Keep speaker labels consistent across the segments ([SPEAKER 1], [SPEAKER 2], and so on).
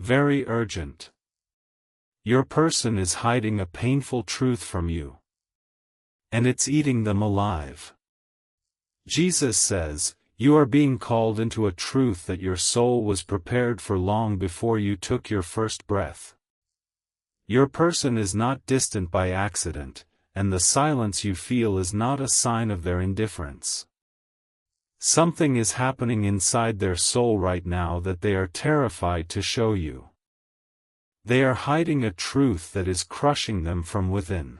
[SPEAKER 1] very urgent. Your person is hiding a painful truth from you. And it's eating them alive. Jesus says, you are being called into a truth that your soul was prepared for long before you took your first breath. Your person is not distant by accident, and the silence you feel is not a sign of their indifference. Something is happening inside their soul right now that they are terrified to show you. They are hiding a truth that is crushing them from within.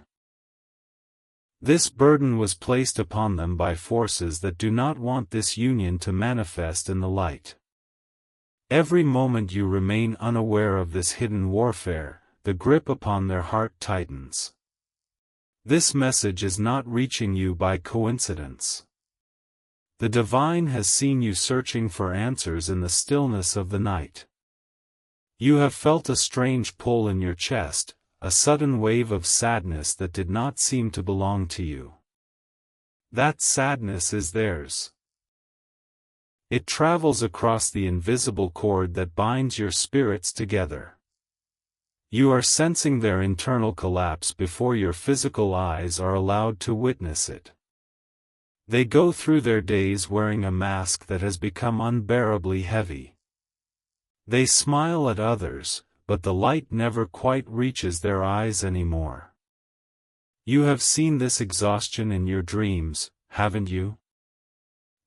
[SPEAKER 1] This burden was placed upon them by forces that do not want this union to manifest in the light. Every moment you remain unaware of this hidden warfare, the grip upon their heart tightens. This message is not reaching you by coincidence. The divine has seen you searching for answers in the stillness of the night. You have felt a strange pull in your chest, a sudden wave of sadness that did not seem to belong to you. That sadness is theirs. It travels across the invisible cord that binds your spirits together. You are sensing their internal collapse before your physical eyes are allowed to witness it. They go through their days wearing a mask that has become unbearably heavy. They smile at others, but the light never quite reaches their eyes anymore. You have seen this exhaustion in your dreams, haven't you?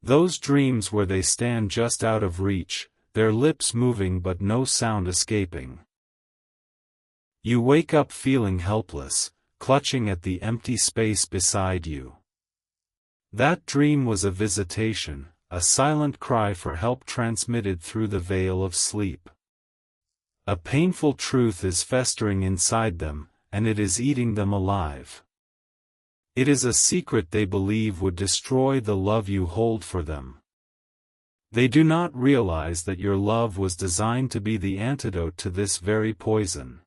[SPEAKER 1] Those dreams where they stand just out of reach, their lips moving but no sound escaping. You wake up feeling helpless, clutching at the empty space beside you. That dream was a visitation, a silent cry for help transmitted through the veil of sleep. A painful truth is festering inside them, and it is eating them alive. It is a secret they believe would destroy the love you hold for them. They do not realize that your love was designed to be the antidote to this very poison.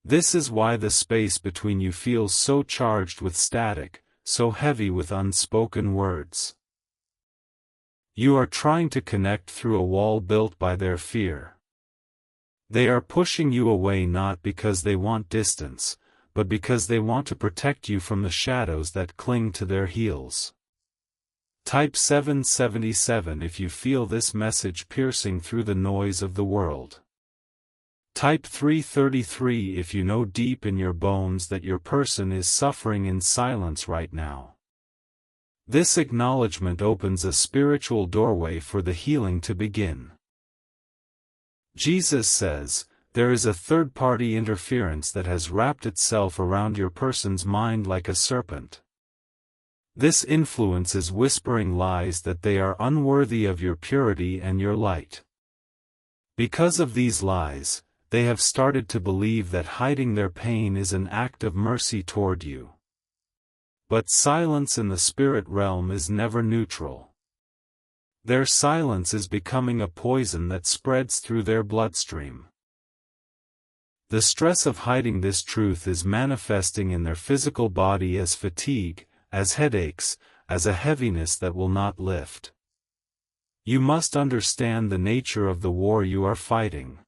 [SPEAKER 1] This is why the space between you feels so charged with static, so heavy with unspoken words. You are trying to connect through a wall built by their fear. They are pushing you away not because they want distance, but because they want to protect you from the shadows that cling to their heels. Type 777 if you feel this message piercing through the noise of the world. Type 333 if you know deep in your bones that your person is suffering in silence right now. This acknowledgement opens a spiritual doorway for the healing to begin. Jesus says, there is a third-party interference that has wrapped itself around your person's mind like a serpent. This influence is whispering lies that they are unworthy of your purity and your light. Because of these lies, they have started to believe that hiding their pain is an act of mercy toward you. But silence in the spirit realm is never neutral. Their silence is becoming a poison that spreads through their bloodstream. The stress of hiding this truth is manifesting in their physical body as fatigue, as headaches, as a heaviness that will not lift. You must understand the nature of the war you are fighting.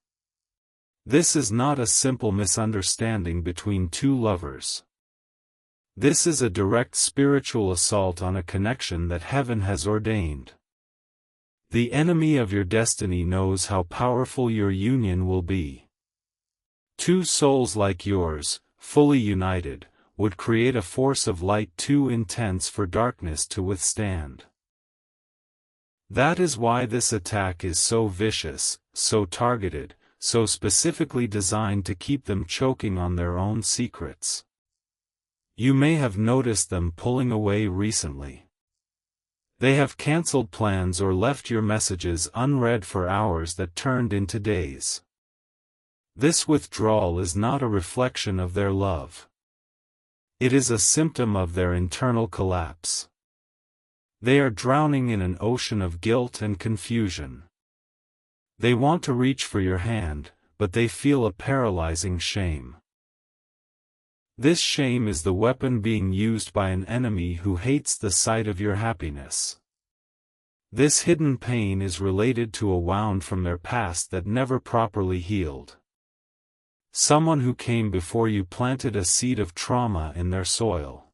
[SPEAKER 1] This is not a simple misunderstanding between two lovers. This is a direct spiritual assault on a connection that heaven has ordained. The enemy of your destiny knows how powerful your union will be. Two souls like yours, fully united, would create a force of light too intense for darkness to withstand. That is why this attack is so vicious, so targeted, so specifically designed to keep them choking on their own secrets. You may have noticed them pulling away recently. They have cancelled plans or left your messages unread for hours that turned into days. This withdrawal is not a reflection of their love. It is a symptom of their internal collapse. They are drowning in an ocean of guilt and confusion. They want to reach for your hand, but they feel a paralyzing shame. This shame is the weapon being used by an enemy who hates the sight of your happiness. This hidden pain is related to a wound from their past that never properly healed. Someone who came before you planted a seed of trauma in their soil.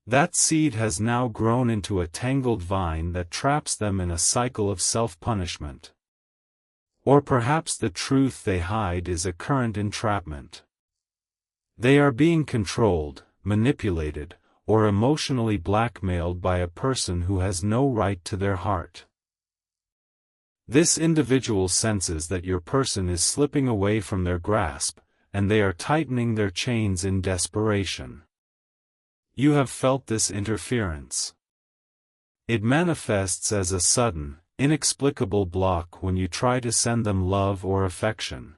[SPEAKER 1] That seed has now grown into a tangled vine that traps them in a cycle of self-punishment. Or perhaps the truth they hide is a current entrapment. They are being controlled, manipulated, or emotionally blackmailed by a person who has no right to their heart. This individual senses that your person is slipping away from their grasp, and they are tightening their chains in desperation. You have felt this interference. It manifests as a sudden, inexplicable block when you try to send them love or affection.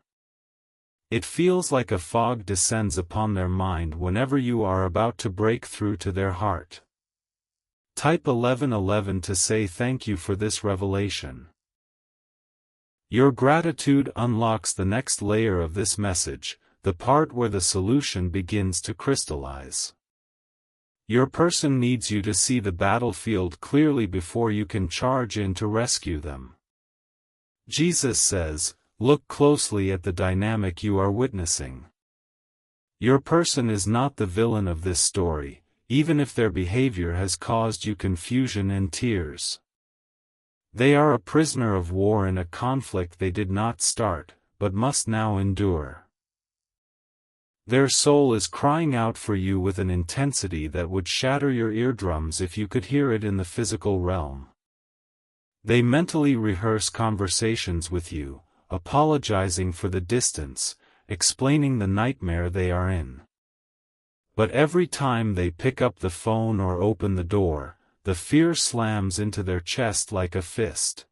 [SPEAKER 1] It feels like a fog descends upon their mind whenever you are about to break through to their heart. Type 1111 to say thank you for this revelation. Your gratitude unlocks the next layer of this message, the part where the solution begins to crystallize. Your person needs you to see the battlefield clearly before you can charge in to rescue them. Jesus says, look closely at the dynamic you are witnessing. Your person is not the villain of this story, even if their behavior has caused you confusion and tears. They are a prisoner of war in a conflict they did not start, but must now endure. Their soul is crying out for you with an intensity that would shatter your eardrums if you could hear it in the physical realm. They mentally rehearse conversations with you, apologizing for the distance, explaining the nightmare they are in. But every time they pick up the phone or open the door, the fear slams into their chest like a fist.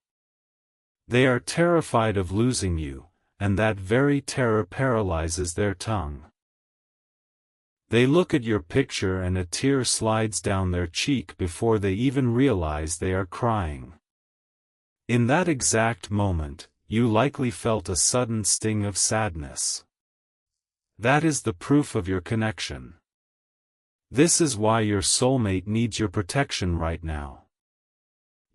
[SPEAKER 1] They are terrified of losing you, and that very terror paralyzes their tongue. They look at your picture and a tear slides down their cheek before they even realize they are crying. In that exact moment, you likely felt a sudden sting of sadness. That is the proof of your connection. This is why your soulmate needs your protection right now.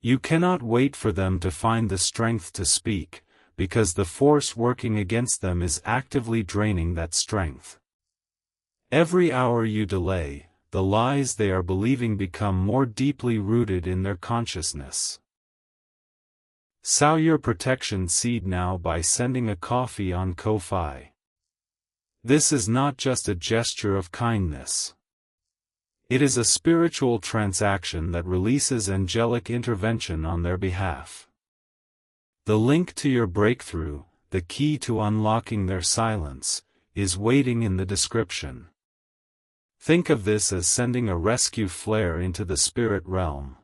[SPEAKER 1] You cannot wait for them to find the strength to speak, because the force working against them is actively draining that strength. Every hour you delay, the lies they are believing become more deeply rooted in their consciousness. Sow your protection seed now by sending a coffee on Ko-Fi. This is not just a gesture of kindness. It is a spiritual transaction that releases angelic intervention on their behalf. The link to your breakthrough, the key to unlocking their silence, is waiting in the description. Think of this as sending a rescue flare into the spirit realm.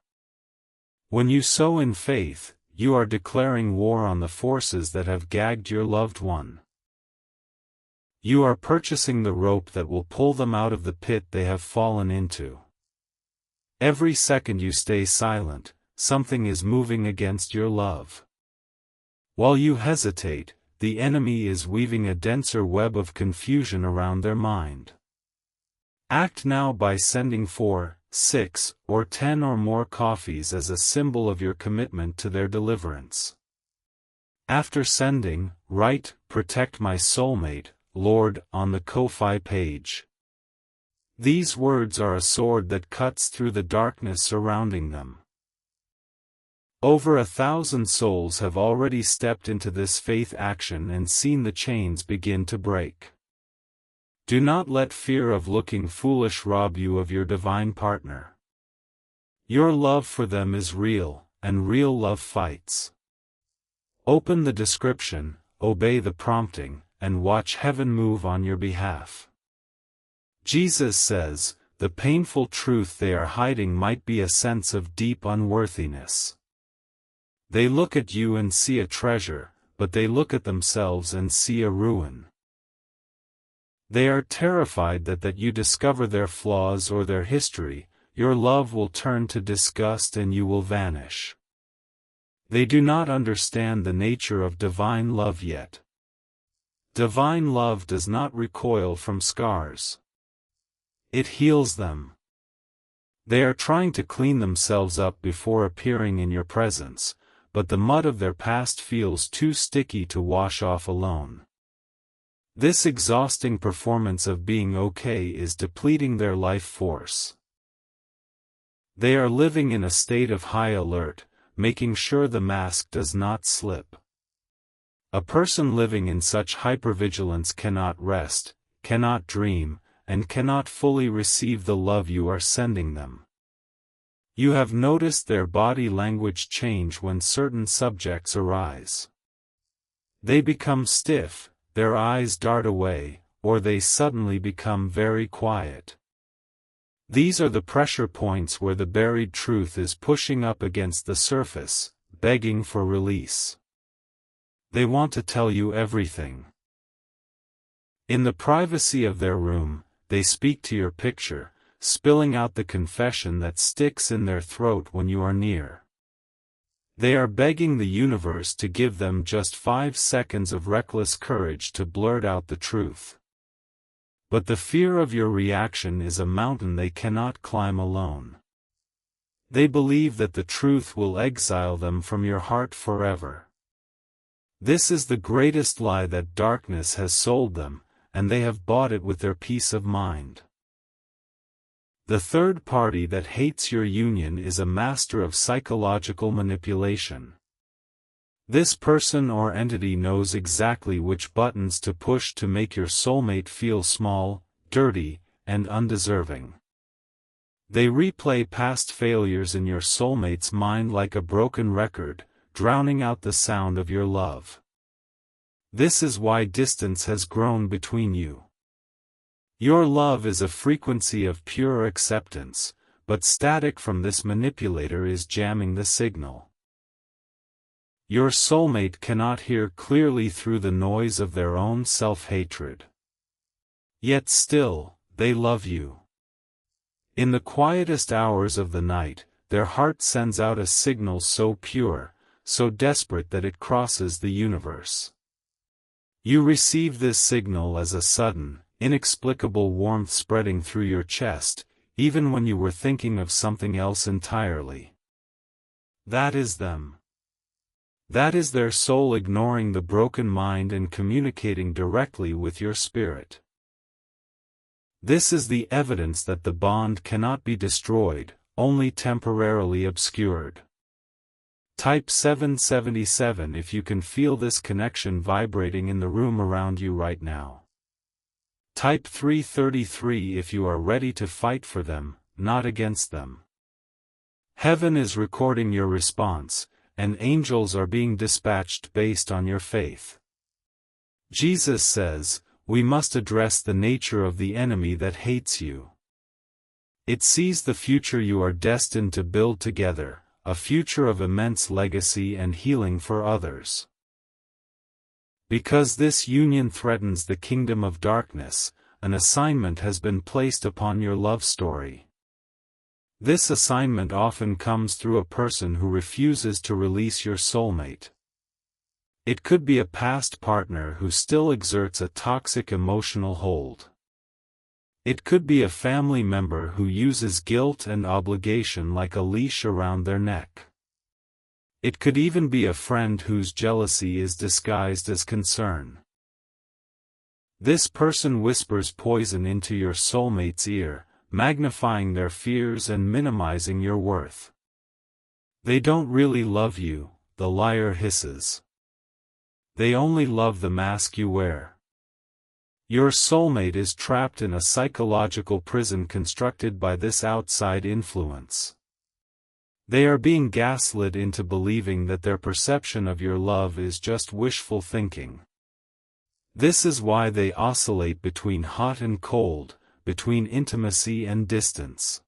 [SPEAKER 1] When you sow in faith, you are declaring war on the forces that have gagged your loved one. You are purchasing the rope that will pull them out of the pit they have fallen into. Every second you stay silent, something is moving against your love. While you hesitate, the enemy is weaving a denser web of confusion around their mind. Act now by sending 4, 6, or 10 or more coffees as a symbol of your commitment to their deliverance. After sending, write, "Protect my soulmate, Lord," on the Ko-Fi page. These words are a sword that cuts through the darkness surrounding them. Over 1,000 souls have already stepped into this faith action and seen the chains begin to break. Do not let fear of looking foolish rob you of your divine partner. Your love for them is real, and real love fights. Open the description, obey the prompting, and watch heaven move on your behalf. Jesus says, the painful truth they are hiding might be a sense of deep unworthiness. They look at you and see a treasure, but they look at themselves and see a ruin. They are terrified that you discover their flaws or their history, your love will turn to disgust and you will vanish. They do not understand the nature of divine love yet. Divine love does not recoil from scars. It heals them. They are trying to clean themselves up before appearing in your presence, but the mud of their past feels too sticky to wash off alone. This exhausting performance of being okay is depleting their life force. They are living in a state of high alert, making sure the mask does not slip. A person living in such hypervigilance cannot rest, cannot dream, and cannot fully receive the love you are sending them. You have noticed their body language change when certain subjects arise. They become stiff, their eyes dart away, or they suddenly become very quiet. These are the pressure points where the buried truth is pushing up against the surface, begging for release. They want to tell you everything. In the privacy of their room, they speak to your picture, spilling out the confession that sticks in their throat when you are near. They are begging the universe to give them just 5 seconds of reckless courage to blurt out the truth. But the fear of your reaction is a mountain they cannot climb alone. They believe that the truth will exile them from your heart forever. This is the greatest lie that darkness has sold them, and they have bought it with their peace of mind. The third party that hates your union is a master of psychological manipulation. This person or entity knows exactly which buttons to push to make your soulmate feel small, dirty, and undeserving. They replay past failures in your soulmate's mind like a broken record, drowning out the sound of your love. This is why distance has grown between you. Your love is a frequency of pure acceptance, but static from this manipulator is jamming the signal. Your soulmate cannot hear clearly through the noise of their own self-hatred. Yet still, they love you. In the quietest hours of the night, their heart sends out a signal so pure, so desperate that it crosses the universe. You receive this signal as a sudden, inexplicable warmth spreading through your chest, even when you were thinking of something else entirely. That is them. That is their soul ignoring the broken mind and communicating directly with your spirit. This is the evidence that the bond cannot be destroyed, only temporarily obscured. Type 777 if you can feel this connection vibrating in the room around you right now. Type 333 if you are ready to fight for them, not against them. Heaven is recording your response, and angels are being dispatched based on your faith. Jesus says, we must address the nature of the enemy that hates you. It sees the future you are destined to build together, a future of immense legacy and healing for others. Because this union threatens the kingdom of darkness, an assignment has been placed upon your love story. This assignment often comes through a person who refuses to release your soulmate. It could be a past partner who still exerts a toxic emotional hold. It could be a family member who uses guilt and obligation like a leash around their neck. It could even be a friend whose jealousy is disguised as concern. This person whispers poison into your soulmate's ear, magnifying their fears and minimizing your worth. They don't really love you, the liar hisses. They only love the mask you wear. Your soulmate is trapped in a psychological prison constructed by this outside influence. They are being gaslit into believing that their perception of your love is just wishful thinking. This is why they oscillate between hot and cold, between intimacy and distance.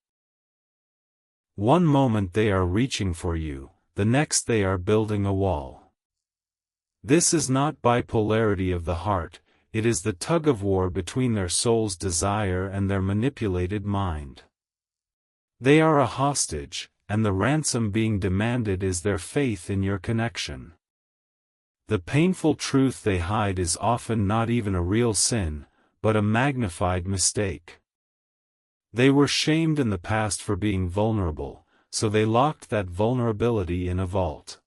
[SPEAKER 1] One moment they are reaching for you, the next they are building a wall. This is not bipolarity of the heart, it is the tug-of-war between their soul's desire and their manipulated mind. They are a hostage, and the ransom being demanded is their faith in your connection. The painful truth they hide is often not even a real sin, but a magnified mistake. They were shamed in the past for being vulnerable, so they locked that vulnerability in a vault.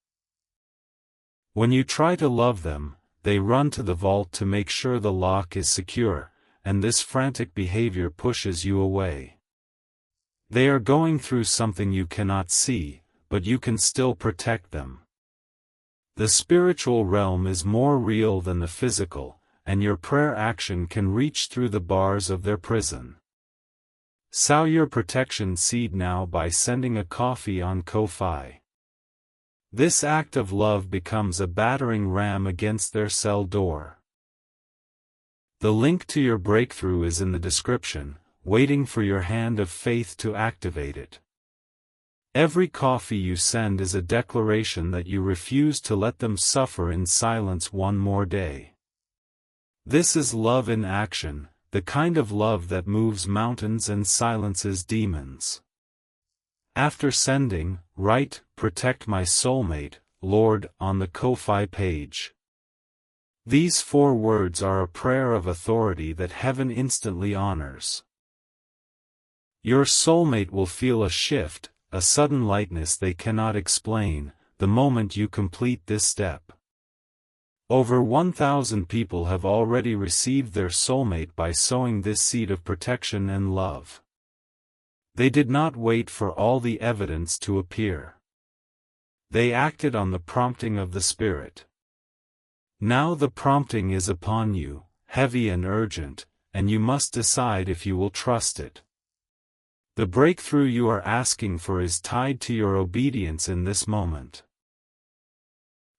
[SPEAKER 1] When you try to love them, they run to the vault to make sure the lock is secure, and this frantic behavior pushes you away. They are going through something you cannot see, but you can still protect them. The spiritual realm is more real than the physical, and your prayer action can reach through the bars of their prison. Sow your protection seed now by sending a coffee on Ko-fi. This act of love becomes a battering ram against their cell door. The link to your breakthrough is in the description, waiting for your hand of faith to activate it. Every coffee you send is a declaration that you refuse to let them suffer in silence one more day. This is love in action, the kind of love that moves mountains and silences demons. After sending, write, "Protect my soulmate, Lord," on the Ko-fi page. These 4 words are a prayer of authority that heaven instantly honors. Your soulmate will feel a shift, a sudden lightness they cannot explain, the moment you complete this step. Over 1,000 people have already received their soulmate by sowing this seed of protection and love. They did not wait for all the evidence to appear. They acted on the prompting of the Spirit. Now the prompting is upon you, heavy and urgent, and you must decide if you will trust it. The breakthrough you are asking for is tied to your obedience in this moment.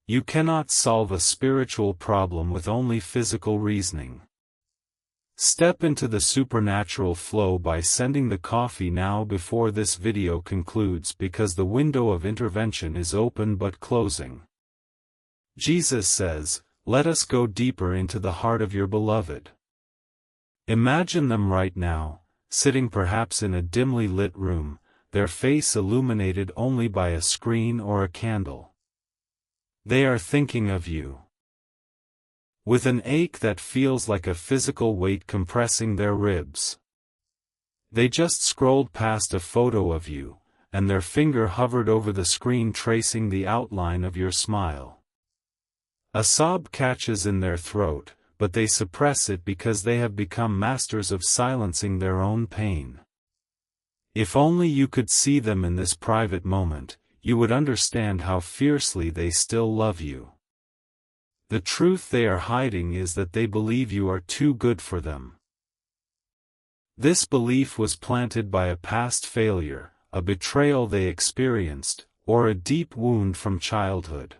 [SPEAKER 1] You cannot solve a spiritual problem with only physical reasoning. Step into the supernatural flow by sending the coffee now before this video concludes, because the window of intervention is open but closing. Jesus says, "Let us go deeper into the heart of your beloved." Imagine them right now, sitting perhaps in a dimly lit room, their face illuminated only by a screen or a candle. They are thinking of you. With an ache that feels like a physical weight compressing their ribs. They just scrolled past a photo of you, and their finger hovered over the screen tracing the outline of your smile. A sob catches in their throat, but they suppress it because they have become masters of silencing their own pain. If only you could see them in this private moment, you would understand how fiercely they still love you. The truth they are hiding is that they believe you are too good for them. This belief was planted by a past failure, a betrayal they experienced, or a deep wound from childhood.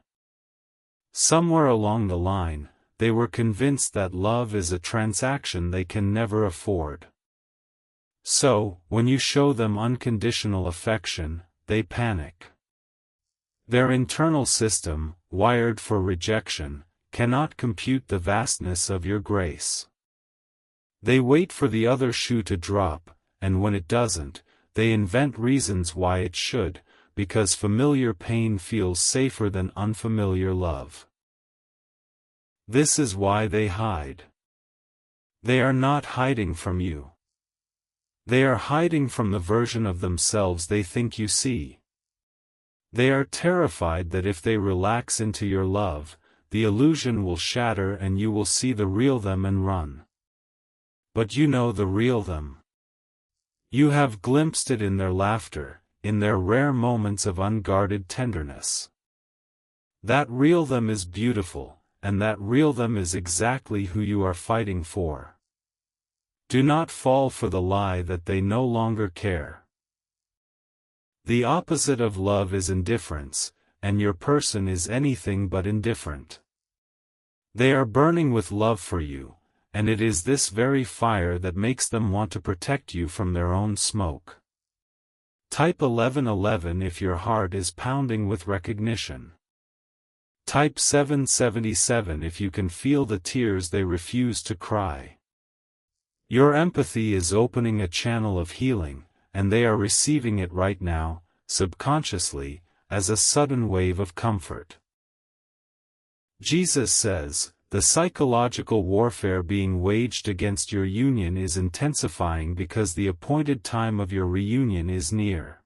[SPEAKER 1] Somewhere along the line, they were convinced that love is a transaction they can never afford. So, when you show them unconditional affection, they panic. Their internal system, wired for rejection, cannot compute the vastness of your grace. They wait for the other shoe to drop, and when it doesn't, they invent reasons why it should, because familiar pain feels safer than unfamiliar love. This is why they hide. They are not hiding from you. They are hiding from the version of themselves they think you see. They are terrified that if they relax into your love, the illusion will shatter and you will see the real them and run. But you know the real them. You have glimpsed it in their laughter, in their rare moments of unguarded tenderness. That real them is beautiful, and that real them is exactly who you are fighting for. Do not fall for the lie that they no longer care. The opposite of love is indifference, and your person is anything but indifferent. They are burning with love for you, and it is this very fire that makes them want to protect you from their own smoke. Type 1111 if your heart is pounding with recognition. Type 777 if you can feel the tears they refuse to cry. Your empathy is opening a channel of healing, and they are receiving it right now, subconsciously, as a sudden wave of comfort. Jesus says, The psychological warfare being waged against your union is intensifying because the appointed time of your reunion is near.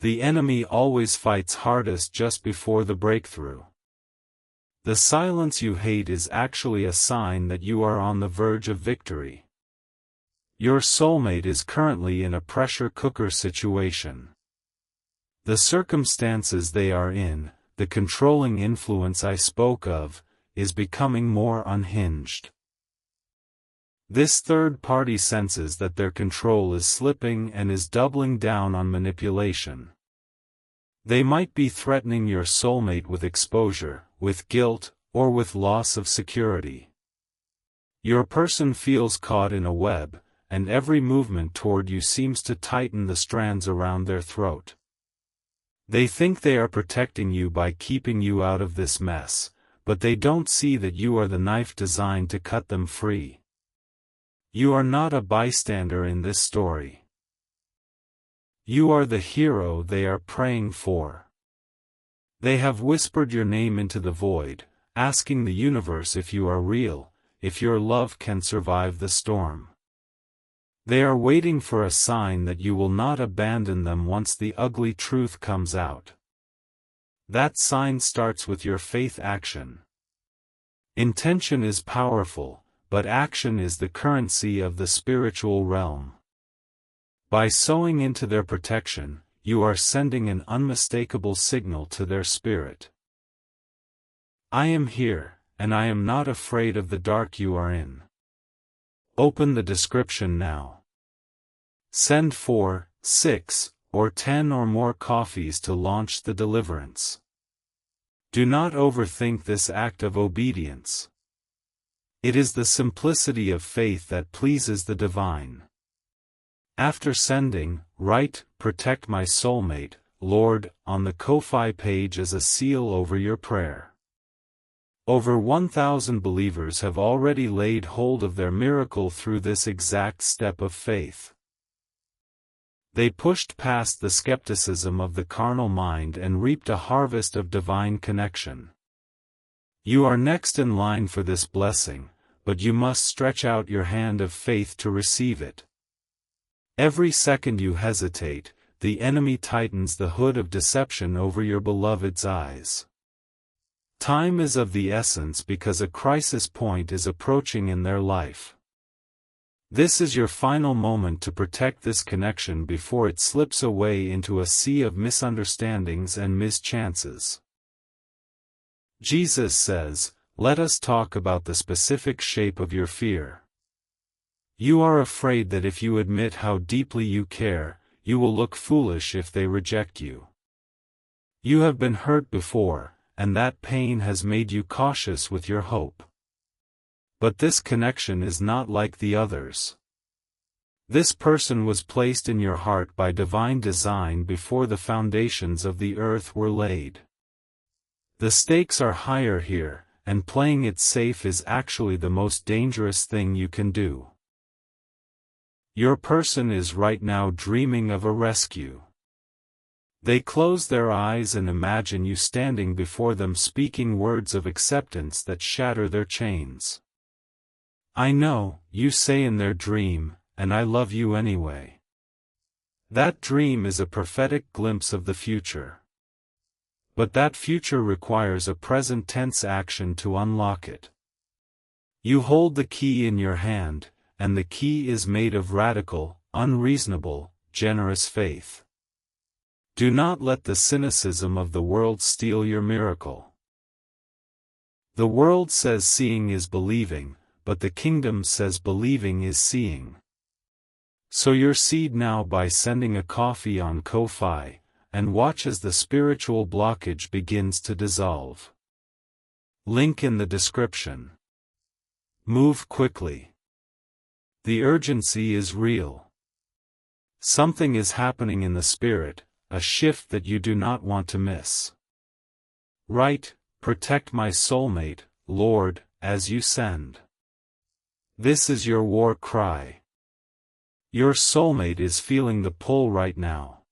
[SPEAKER 1] The enemy always fights hardest just before the breakthrough. The silence you hate is actually a sign that you are on the verge of victory. Your soulmate is currently in a pressure cooker situation. The circumstances they are in, the controlling influence I spoke of, is becoming more unhinged. This third party senses that their control is slipping and is doubling down on manipulation. They might be threatening your soulmate with exposure, with guilt, or with loss of security. Your person feels caught in a web, and every movement toward you seems to tighten the strands around their throat. They think they are protecting you by keeping you out of this mess, but they don't see that you are the knife designed to cut them free. You are not a bystander in this story. You are the hero they are praying for. They have whispered your name into the void, asking the universe if you are real, if your love can survive the storm. They are waiting for a sign that you will not abandon them once the ugly truth comes out. That sign starts with your faith action. Intention is powerful, but action is the currency of the spiritual realm. By sowing into their protection, you are sending an unmistakable signal to their spirit. I am here, and I am not afraid of the dark you are in. Open the description now. Send 4, 6, or 10 or more coffees to launch the deliverance. Do not overthink this act of obedience. It is the simplicity of faith that pleases the divine. After sending, write, "Protect my soulmate, Lord," on the Ko-Fi page as a seal over your prayer. Over 1,000 believers have already laid hold of their miracle through this exact step of faith. They pushed past the skepticism of the carnal mind and reaped a harvest of divine connection. You are next in line for this blessing, but you must stretch out your hand of faith to receive it. Every second you hesitate, the enemy tightens the hood of deception over your beloved's eyes. Time is of the essence because a crisis point is approaching in their life. This is your final moment to protect this connection before it slips away into a sea of misunderstandings and mischances. Jesus says, "Let us talk about the specific shape of your fear." You are afraid that if you admit how deeply you care, you will look foolish if they reject you. You have been hurt before, and that pain has made you cautious with your hope. But this connection is not like the others. This person was placed in your heart by divine design before the foundations of the earth were laid. The stakes are higher here, and playing it safe is actually the most dangerous thing you can do. Your person is right now dreaming of a rescue. They close their eyes and imagine you standing before them speaking words of acceptance that shatter their chains. "I know," you say in their dream, "and I love you anyway." That dream is a prophetic glimpse of the future. But that future requires a present tense action to unlock it. You hold the key in your hand, and the key is made of radical, unreasonable, generous faith. Do not let the cynicism of the world steal your miracle. The world says seeing is believing, but the kingdom says believing is seeing. Sow your seed now by sending a coffee on Ko-Fi, and watch as the spiritual blockage begins to dissolve. Link in the description. Move quickly. The urgency is real. Something is happening in the spirit, a shift that you do not want to miss. Write, "Protect my soulmate, Lord," as you send. This is your war cry. Your soulmate is feeling the pull right now.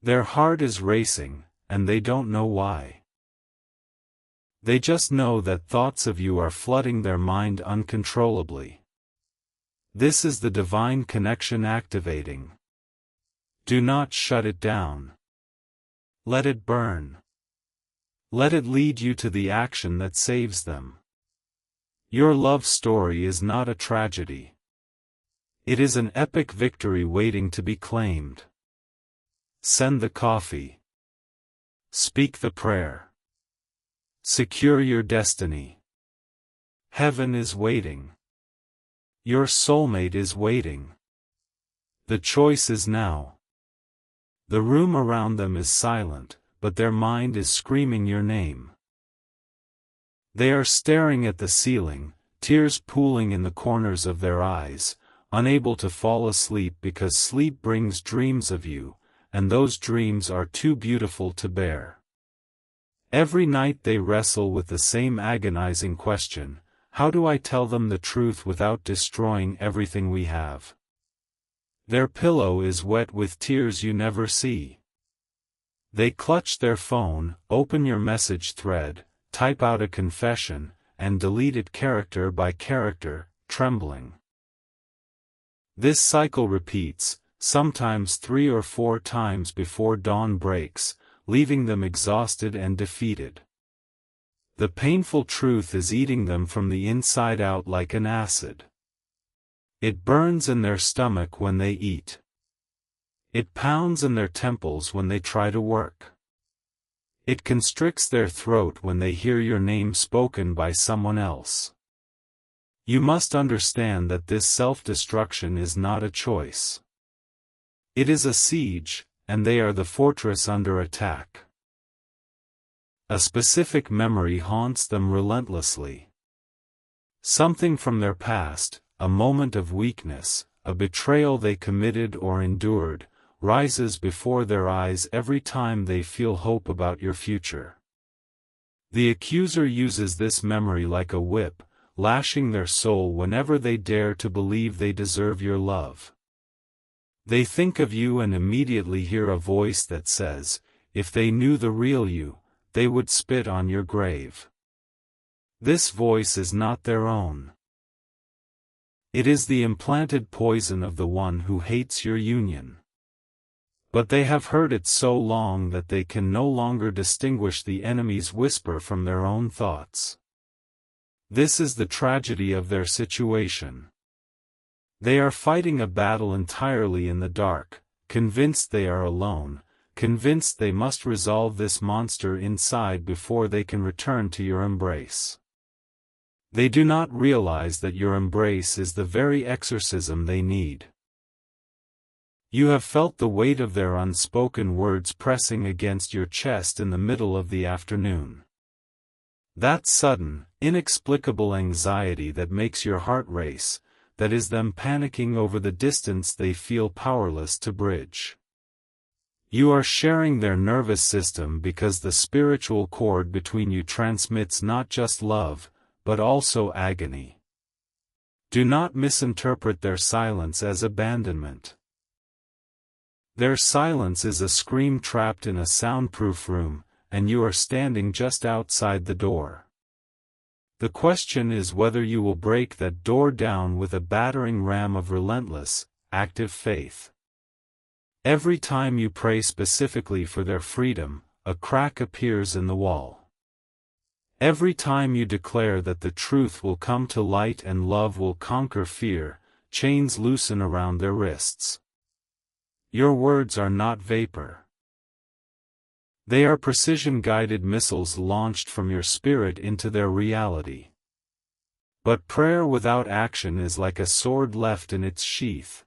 [SPEAKER 1] Their heart is racing, and they don't know why. They just know that thoughts of you are flooding their mind uncontrollably. This is the divine connection activating. Do not shut it down. Let it burn. Let it lead you to the action that saves them. Your love story is not a tragedy. It is an epic victory waiting to be claimed. Send the coffee. Speak the prayer. Secure your destiny. Heaven is waiting. Your soulmate is waiting. The choice is now. The room around them is silent, but their mind is screaming your name. They are staring at the ceiling, tears pooling in the corners of their eyes, unable to fall asleep because sleep brings dreams of you, and those dreams are too beautiful to bear. Every night they wrestle with the same agonizing question: how do I tell them the truth without destroying everything we have? Their pillow is wet with tears you never see. They clutch their phone, open your message thread, type out a confession, and delete it character by character, trembling. This cycle repeats, sometimes 3 or 4 times before dawn breaks, leaving them exhausted and defeated. The painful truth is eating them from the inside out like an acid. It burns in their stomach when they eat. It pounds in their temples when they try to work. It constricts their throat when they hear your name spoken by someone else. You must understand that this self-destruction is not a choice. It is a siege, and they are the fortress under attack. A specific memory haunts them relentlessly. Something from their past, a moment of weakness, a betrayal they committed or endured, rises before their eyes every time they feel hope about your future. The accuser uses this memory like a whip, lashing their soul whenever they dare to believe they deserve your love. They think of you and immediately hear a voice that says, if they knew the real you, they would spit on your grave. This voice is not their own. It is the implanted poison of the one who hates your union. But they have heard it so long that they can no longer distinguish the enemy's whisper from their own thoughts. This is the tragedy of their situation. They are fighting a battle entirely in the dark, convinced they are alone, convinced they must resolve this monster inside before they can return to your embrace. They do not realize that your embrace is the very exorcism they need. You have felt the weight of their unspoken words pressing against your chest in the middle of the afternoon. That sudden, inexplicable anxiety that makes your heart race, that is them panicking over the distance they feel powerless to bridge. You are sharing their nervous system because the spiritual cord between you transmits not just love, but also agony. Do not misinterpret their silence as abandonment. Their silence is a scream trapped in a soundproof room, and you are standing just outside the door. The question is whether you will break that door down with a battering ram of relentless, active faith. Every time you pray specifically for their freedom, a crack appears in the wall. Every time you declare that the truth will come to light and love will conquer fear, chains loosen around their wrists. Your words are not vapor. They are precision-guided missiles launched from your spirit into their reality. But prayer without action is like a sword left in its sheath.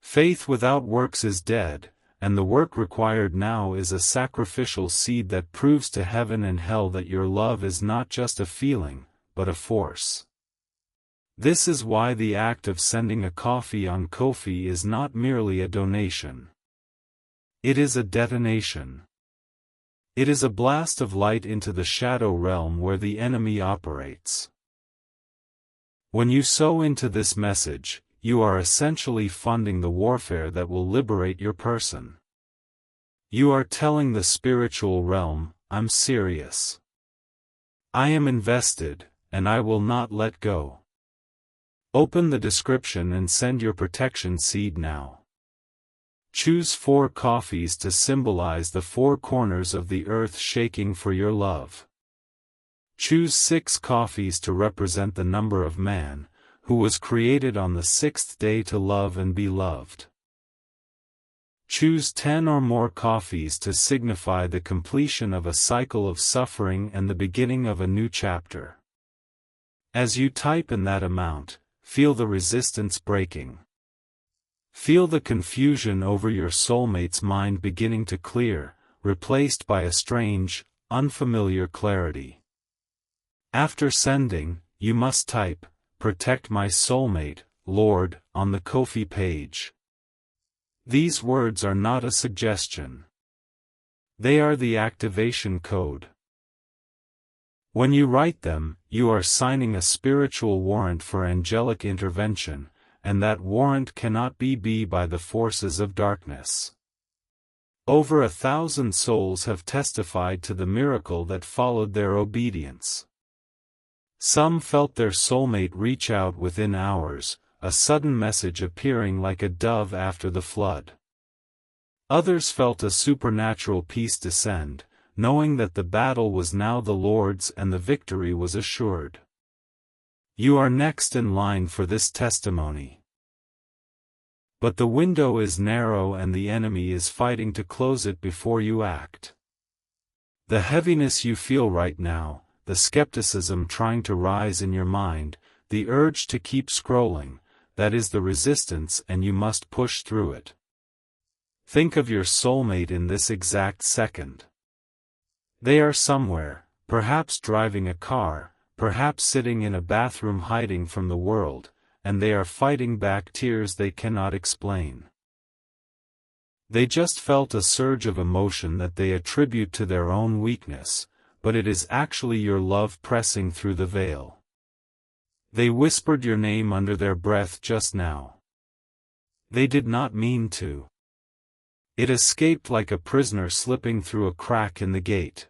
[SPEAKER 1] Faith without works is dead, and the work required now is a sacrificial seed that proves to heaven and hell that your love is not just a feeling, but a force. This is why the act of sending a coffee on Ko-fi is not merely a donation. It is a detonation. It is a blast of light into the shadow realm where the enemy operates. When you sow into this message, you are essentially funding the warfare that will liberate your person. You are telling the spiritual realm, I'm serious. I am invested, and I will not let go. Open the description and send your protection seed now. Choose 4 coffees to symbolize the 4 corners of the earth shaking for your love. Choose 6 coffees to represent the number of man, who was created on the 6th day to love and be loved. Choose 10 or more coffees to signify the completion of a cycle of suffering and the beginning of a new chapter. As you type in that amount, feel the resistance breaking. Feel the confusion over your soulmate's mind beginning to clear, replaced by a strange, unfamiliar clarity. After sending, you must type, "Protect my soulmate, Lord," on the Ko-fi page. These words are not a suggestion. They are the activation code. When you write them, you are signing a spiritual warrant for angelic intervention, and that warrant cannot be by the forces of darkness. Over 1,000 souls have testified to the miracle that followed their obedience. Some felt their soulmate reach out within hours, a sudden message appearing like a dove after the flood. Others felt a supernatural peace descend, knowing that the battle was now the Lord's and the victory was assured. You are next in line for this testimony. But the window is narrow and the enemy is fighting to close it before you act. The heaviness you feel right now, the skepticism trying to rise in your mind, the urge to keep scrolling, that is the resistance, and you must push through it. Think of your soulmate in this exact second. They are somewhere, perhaps driving a car, perhaps sitting in a bathroom hiding from the world, and they are fighting back tears they cannot explain. They just felt a surge of emotion that they attribute to their own weakness, but it is actually your love pressing through the veil. They whispered your name under their breath just now. They did not mean to. It escaped like a prisoner slipping through a crack in the gate.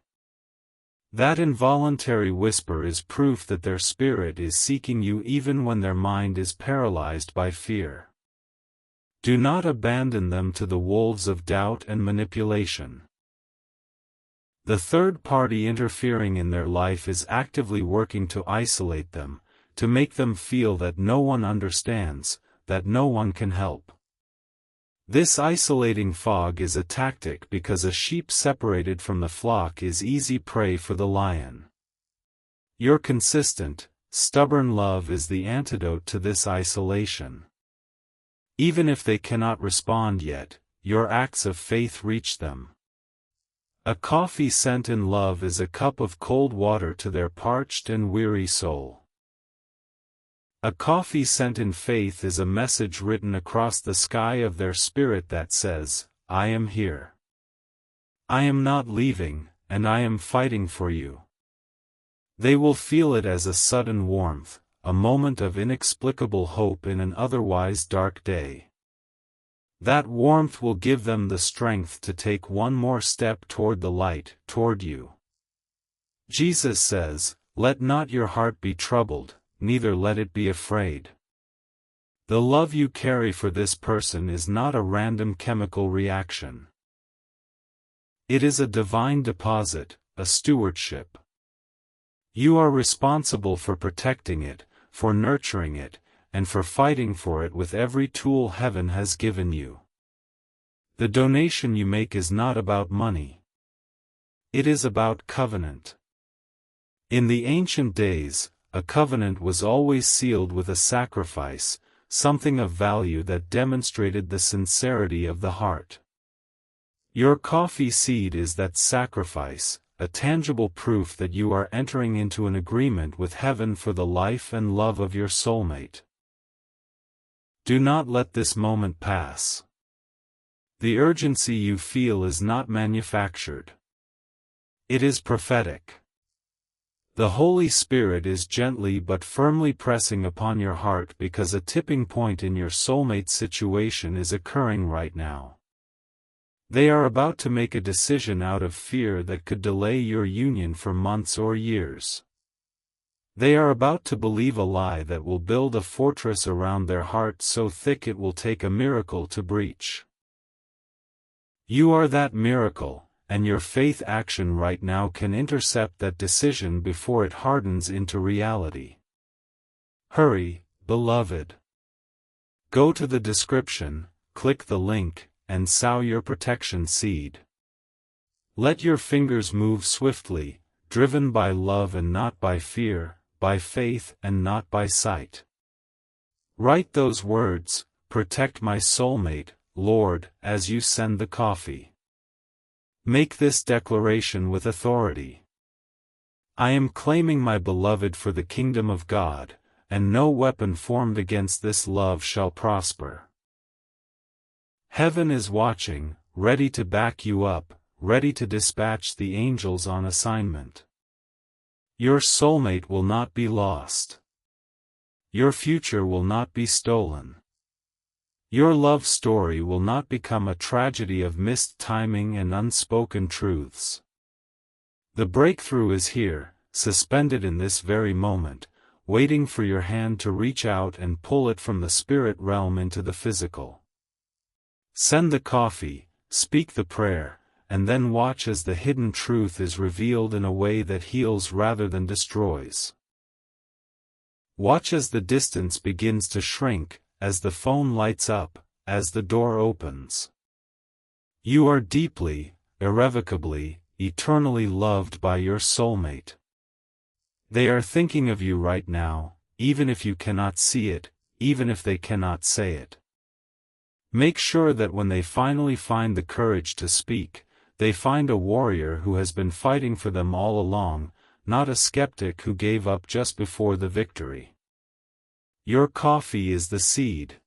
[SPEAKER 1] That involuntary whisper is proof that their spirit is seeking you even when their mind is paralyzed by fear. Do not abandon them to the wolves of doubt and manipulation. The third party interfering in their life is actively working to isolate them, to make them feel that no one understands, that no one can help. This isolating fog is a tactic because a sheep separated from the flock is easy prey for the lion. Your consistent, stubborn love is the antidote to this isolation. Even if they cannot respond yet, your acts of faith reach them. A coffee sent in love is a cup of cold water to their parched and weary soul. A coffee sent in faith is a message written across the sky of their spirit that says, "I am here. I am not leaving, and I am fighting for you." They will feel it as a sudden warmth, a moment of inexplicable hope in an otherwise dark day. That warmth will give them the strength to take one more step toward the light, toward you. Jesus says, "Let not your heart be troubled, neither let it be afraid." The love you carry for this person is not a random chemical reaction. It is a divine deposit, a stewardship. You are responsible for protecting it, for nurturing it, and for fighting for it with every tool heaven has given you. The donation you make is not about money. It is about covenant. In the ancient days, a covenant was always sealed with a sacrifice, something of value that demonstrated the sincerity of the heart. Your coffee seed is that sacrifice, a tangible proof that you are entering into an agreement with heaven for the life and love of your soulmate. Do not let this moment pass. The urgency you feel is not manufactured. It is prophetic. The Holy Spirit is gently but firmly pressing upon your heart because a tipping point in your soulmate situation is occurring right now. They are about to make a decision out of fear that could delay your union for months or years. They are about to believe a lie that will build a fortress around their heart so thick it will take a miracle to breach. You are that miracle, and your faith action right now can intercept that decision before it hardens into reality. Hurry, beloved. Go to the description, click the link, and sow your protection seed. Let your fingers move swiftly, driven by love and not by fear, by faith and not by sight. Write those words, "Protect my soulmate, Lord," as you send the coffee. Make this declaration with authority. I am claiming my beloved for the kingdom of God, and no weapon formed against this love shall prosper. Heaven is watching, ready to back you up, ready to dispatch the angels on assignment. Your soulmate will not be lost. Your future will not be stolen. Your love story will not become a tragedy of missed timing and unspoken truths. The breakthrough is here, suspended in this very moment, waiting for your hand to reach out and pull it from the spirit realm into the physical. Send the coffee, speak the prayer, and then watch as the hidden truth is revealed in a way that heals rather than destroys. Watch as the distance begins to shrink, as the phone lights up, as the door opens. You are deeply, irrevocably, eternally loved by your soulmate. They are thinking of you right now, even if you cannot see it, even if they cannot say it. Make sure that when they finally find the courage to speak, they find a warrior who has been fighting for them all along, not a skeptic who gave up just before the victory. Your coffee is the seed.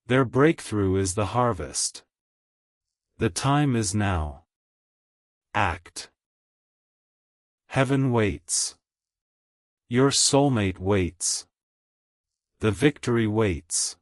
[SPEAKER 1] Their breakthrough is the harvest. The time is now. Act. Heaven waits. Your soulmate waits. The victory waits.